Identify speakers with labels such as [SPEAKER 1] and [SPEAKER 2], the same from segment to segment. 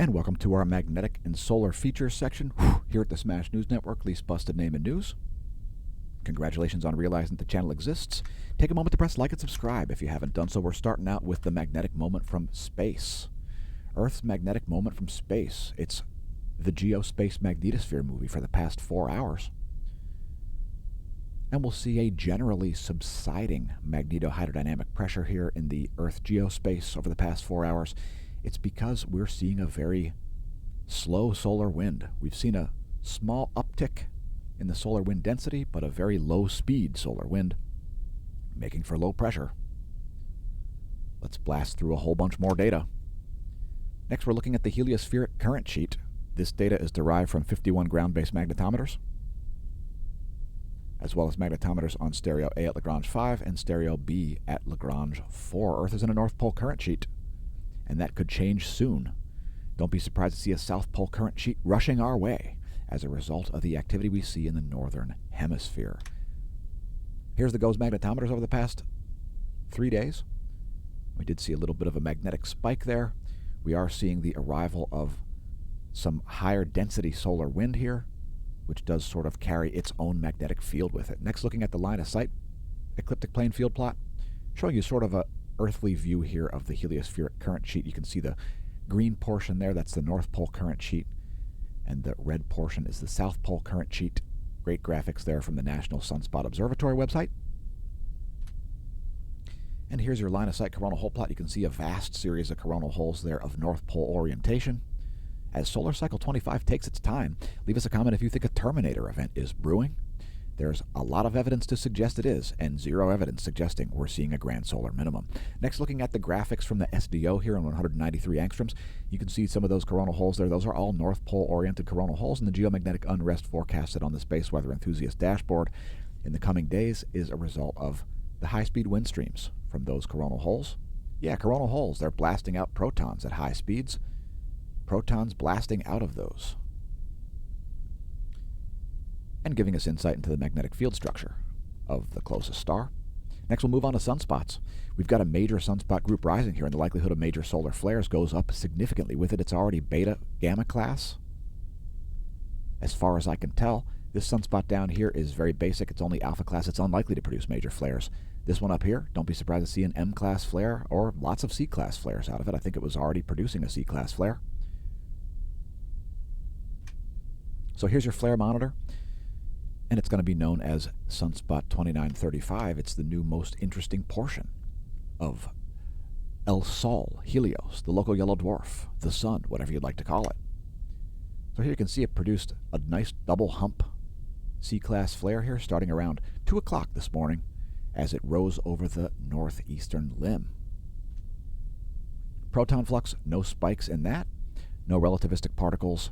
[SPEAKER 1] And welcome to our magnetic and solar features section here at the Smash News Network, least busted name in news. Congratulations on realizing that the channel exists. Take a moment to press like and subscribe if you haven't done so. We're starting out with the magnetic moment from space. Earth's magnetic moment from space. It's the geospace magnetosphere movie for the past 4 hours. And we'll see a generally subsiding magnetohydrodynamic pressure here in the Earth geospace over the past 4 hours. It's because we're seeing a very slow solar wind. We've seen a small uptick in the solar wind density, but a very low speed solar wind, making for low pressure. Let's blast through a whole bunch more data. Next, we're looking at the heliospheric current sheet. This data is derived from 51 ground-based magnetometers, as well as magnetometers on stereo A at Lagrange 5 and stereo B at Lagrange 4. Earth is in a North Pole current sheet, and that could change soon. Don't be surprised to see a South Pole current sheet rushing our way as a result of the activity we see in the Northern Hemisphere. Here's the GOES magnetometers over the past 3 days. We did see a little bit of a magnetic spike there. We are seeing the arrival of some higher density solar wind here, which does sort of carry its own magnetic field with it. Next, looking at the line of sight ecliptic plane field plot, showing you sort of a earthly view here of the heliospheric current sheet. You can see the green portion there, that's the North Pole current sheet, and the red portion is the South Pole current sheet. Great graphics there from the National Sunspot Observatory website. And here's your line of sight coronal hole plot. You can see a vast series of coronal holes there of North Pole orientation. As solar cycle 25 takes its time, leave us a comment if you think a Terminator event is brewing. There's a lot of evidence to suggest it is, and zero evidence suggesting we're seeing a grand solar minimum. Next, looking at the graphics from the SDO here on 193 angstroms, you can see some of those coronal holes there. Those are all North Pole-oriented coronal holes, and the geomagnetic unrest forecasted on the Space Weather Enthusiast dashboard in the coming days is a result of the high-speed wind streams from those coronal holes. Yeah, coronal holes, they're blasting out protons at high speeds. Protons blasting out of those, and giving us insight into the magnetic field structure of the closest star. Next, we'll move on to sunspots. We've got a major sunspot group rising here, and the likelihood of major solar flares goes up significantly with it. It's already beta gamma class. As far as I can tell, this sunspot down here is very basic. It's only alpha class. It's unlikely to produce major flares. This one up here, don't be surprised to see an M class flare or lots of C class flares out of it. I think it was already producing a C class flare. So here's your flare monitor, and it's going to be known as Sunspot 2935. It's the new most interesting portion of El Sol, Helios, the local yellow dwarf, the sun, whatever you'd like to call it. So here you can see it produced a nice double hump C-class flare here starting around 2 o'clock this morning as it rose over the northeastern limb. Proton flux, no spikes in that, no relativistic particles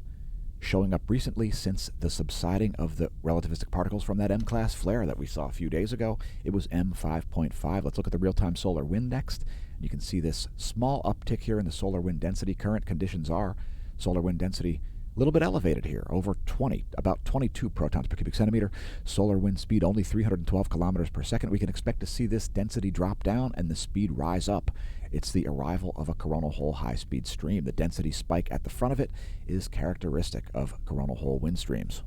[SPEAKER 1] showing up recently since the subsiding of the relativistic particles from that M-class flare that we saw a few days ago. It was M5.5. Let's look at the real-time solar wind next. You can see this small uptick here in the solar wind density. Current conditions are solar wind density a little bit elevated here, over 20, about 22 protons per cubic centimeter. Solar wind speed only 312 kilometers per second. We can expect to see this density drop down and the speed rise up. It's the arrival of a coronal hole high-speed stream. The density spike at the front of it is characteristic of coronal hole wind streams.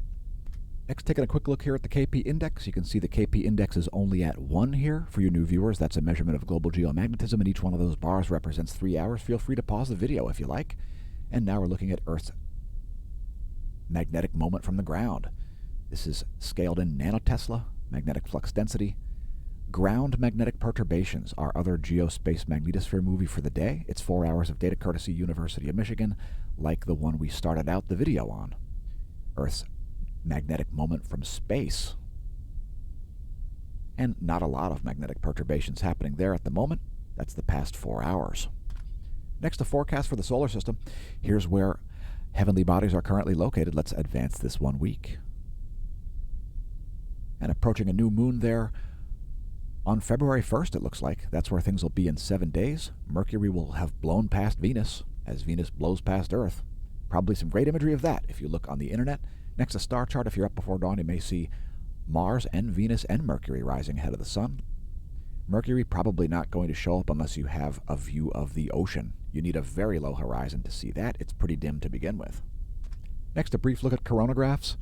[SPEAKER 1] Next, taking a quick look here at the KP index. You can see the KP index is only at 1 here. For you new viewers, that's a measurement of global geomagnetism, and each one of those bars represents 3 hours. Feel free to pause the video if you like. And now we're looking at Earth's magnetic moment from the ground. This is scaled in nanotesla, magnetic flux density. Ground magnetic perturbations, our other geospace magnetosphere movie for the day. It's 4 hours of data courtesy University of Michigan, like the one we started out the video on. Earth's magnetic moment from space. And not a lot of magnetic perturbations happening there at the moment. That's the past 4 hours. Next, a forecast for the solar system. Here's where heavenly bodies are currently located. Let's advance this 1 week. And approaching a new moon there on February 1st, it looks like. That's where things will be in 7 days. Mercury will have blown past Venus as Venus blows past Earth. Probably some great imagery of that if you look on the internet. Next, a star chart. If you're up before dawn, you may see Mars and Venus and Mercury rising ahead of the sun. Mercury probably not going to show up unless you have a view of the ocean You need a very low horizon to see that. It's pretty dim to begin with. Next, a brief look at coronagraphs.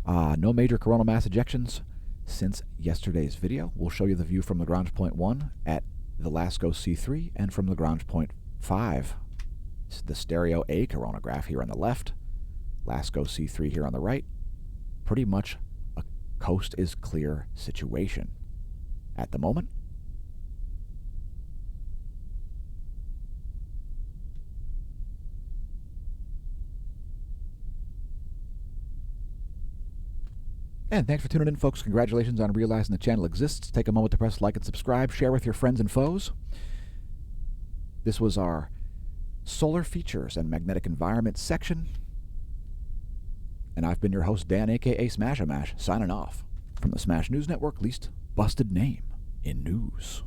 [SPEAKER 1] No major coronal mass ejections since yesterday's video. We'll show you the view from Lagrange point 1 at the LASCO C3 and from Lagrange point 5. It's the stereo A coronagraph here on the left, LASCO C3 here on the right. Pretty much a coast is clear situation at the moment. And thanks for tuning in, folks. Congratulations on realizing the channel exists. Take a moment to press like and subscribe. Share with your friends and foes. This was our solar features and magnetic environment section. And I've been your host, Dan, a.k.a. Smash-A-Mash, signing off from the Smash News Network, least busted name in news.